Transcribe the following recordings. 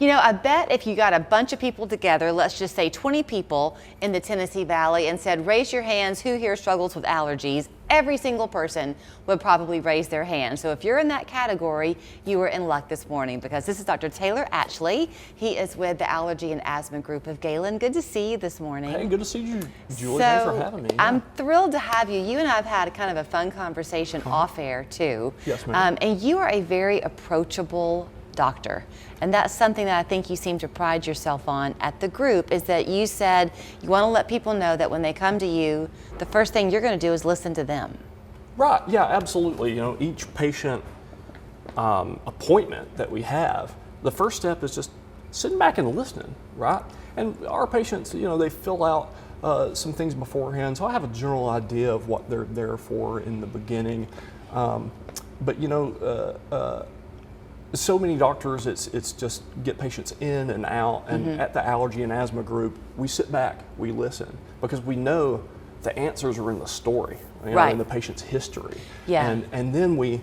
You know, I bet if you got a bunch of people together, let's just say 20 people in the Tennessee Valley, and said, raise your hands, who here struggles with allergies? Every single person would probably raise their hand. So if you're in that category, you are in luck this morning, because this is Dr. Taylor Atchley. He is with the Allergy and Asthma Group of Galen. Good to see you this morning. Hey, good to see you, Julie. Thanks for having me. I'm thrilled to have you. You and I have had kind of a fun conversation off air too. Yes, ma'am. And you are a very approachable doctor. And that's something that I think you seem to pride yourself on at the group, is that you said you want to let people know that when they come to you, the first thing you're going to do is listen to them. Right, yeah, absolutely. You know, each patient appointment that we have, the first step is just sitting back and listening, right? And our patients, you know, they fill out some things beforehand, so I have a general idea of what they're there for in the beginning. But you know, so many doctors, it's just get patients in and out, and at the Allergy and Asthma Group, we sit back, we listen, because we know the answers are in the story, you know, in the patient's history. Yeah. And then we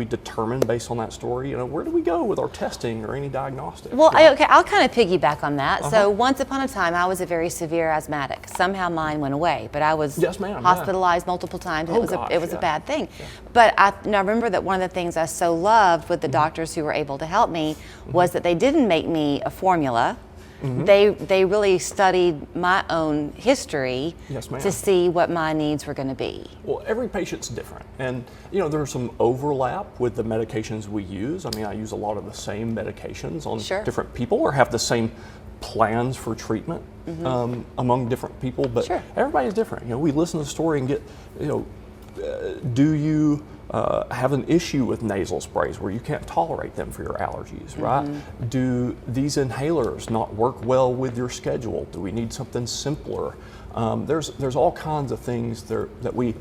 determine based on that story, you know, where do we go with our testing or any diagnostics? Well, okay, I'll kind of piggyback on that. So once upon a time, I was a very severe asthmatic. Somehow mine went away, but I was hospitalized multiple times. And it was a bad thing. Yeah. But I remember that one of the things I so loved with the doctors who were able to help me was that they didn't make me a formula. They really studied my own history to see what my needs were going to be. Well, every patient's different, and you know, there's some overlap with the medications we use. I mean, I use a lot of the same medications on different people, or have the same plans for treatment among different people, but everybody's different. You know, we listen to the story and get, you know, do you have an issue with nasal sprays where you can't tolerate them for your allergies, right? Do these inhalers not work well with your schedule? Do we need something simpler? There's all kinds of things there that we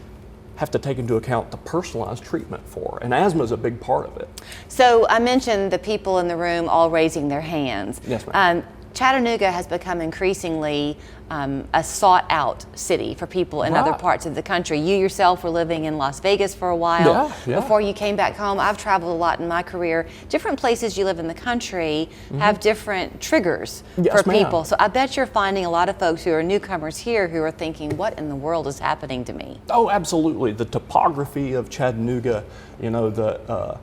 have to take into account the personalized treatment for, and asthma is a big part of it. So I mentioned the people in the room all raising their hands. Yes, ma'am. Chattanooga has become increasingly a sought-out city for people in other parts of the country. You yourself were living in Las Vegas for a while before you came back home. I've traveled a lot in my career. Different places you live in the country have different triggers for people. So I bet you're finding a lot of folks who are newcomers here who are thinking, what in the world is happening to me? Oh, absolutely. The topography of Chattanooga, you know, the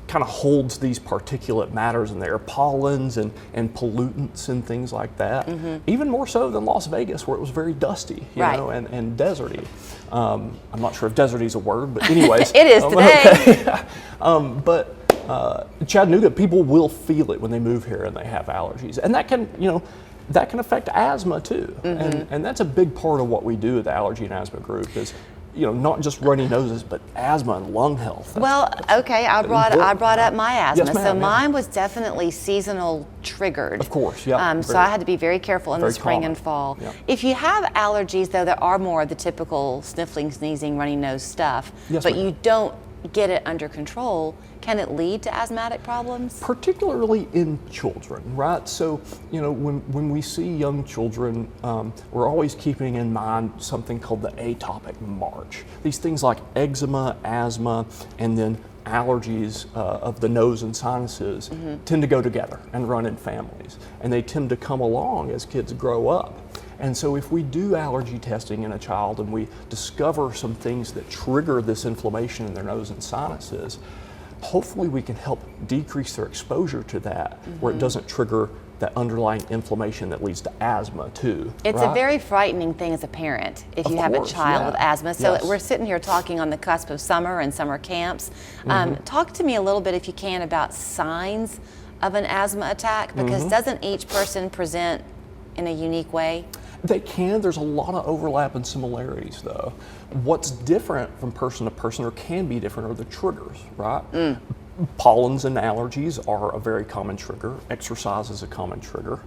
kind of holds these particulate matters in there, pollens and pollutants and things like that. Even more so than Las Vegas, where it was very dusty, you know, and deserty. I'm not sure if deserty is a word, but anyways. It is today. But Chattanooga, people will feel it when they move here and they have allergies, and that can, you know, that can affect asthma too. And that's a big part of what we do at the Allergy and Asthma Group is, you know, not just runny noses, but asthma and lung health. I brought up my asthma. Yes, so mine was definitely seasonal triggered. Of course, yeah. So I had to be very careful in the spring and fall. Yeah. If you have allergies, though, that are more of the typical sniffling, sneezing, runny nose stuff, but you don't get it under control, can it lead to asthmatic problems? Particularly in children, right? So, you know, when we see young children, we're always keeping in mind something called the atopic march. These things like eczema, asthma, and then allergies of the nose and sinuses tend to go together and run in families. And they tend to come along as kids grow up. And so if we do allergy testing in a child and we discover some things that trigger this inflammation in their nose and sinuses, hopefully we can help decrease their exposure to that, where it doesn't trigger that underlying inflammation that leads to asthma too. It's a very frightening thing as a parent if you have a child with asthma. So we're sitting here talking on the cusp of summer and summer camps. Talk to me a little bit, if you can, about signs of an asthma attack, because doesn't each person present in a unique way? They can. There's a lot of overlap and similarities, though. What's different from person to person, or can be different, are the triggers, right? Pollens and allergies are a very common trigger. Exercise is a common trigger.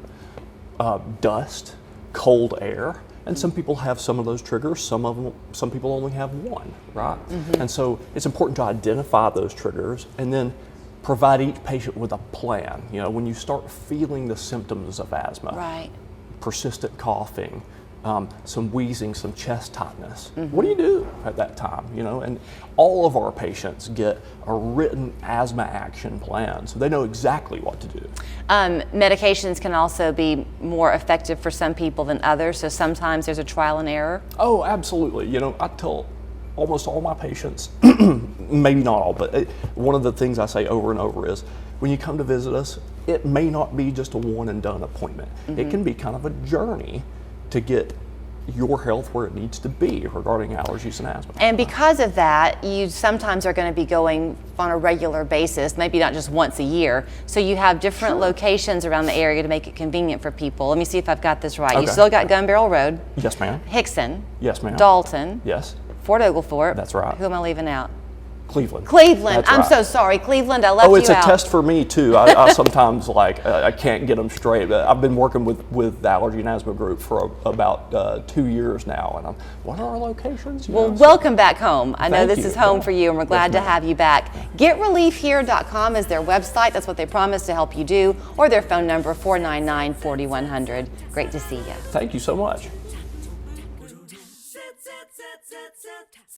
Dust, cold air, and some people have some of those triggers. Some people only have one, right? And so it's important to identify those triggers and then provide each patient with a plan. You know, when you start feeling the symptoms of asthma, persistent coughing, some wheezing, some chest tightness. What do you do at that time? And all of our patients get a written asthma action plan, so they know exactly what to do. Medications can also be more effective for some people than others, so sometimes there's a trial and error. Oh, absolutely. I tell almost all my patients, maybe not all, but one of the things I say over and over is, when you come to visit us, it may not be just a one and done appointment. It can be kind of a journey to get your health where it needs to be regarding allergies and asthma. And because of that, you sometimes are going to be going on a regular basis, maybe not just once a year. So you have different locations around the area to make it convenient for people. Let me see if I've got this right. Okay. You still got Gun Barrel Road. Yes, ma'am. Hickson. Yes, ma'am. Dalton. Yes. Fort Oglethorpe. That's right. Who am I leaving out? Cleveland. Cleveland. I'm right. so sorry. Cleveland, I left you out. Oh, it's a test for me, too. I sometimes, I can't get them straight. I've been working with the Allergy and Asthma Group for about 2 years now, and what are our locations? Well, welcome back home. I know this is home Yeah. for you, and we're glad to have you back. GetReliefHere.com is their website. That's what they promise to help you do, or their phone number, 499-4100. Great to see you. Thank you so much.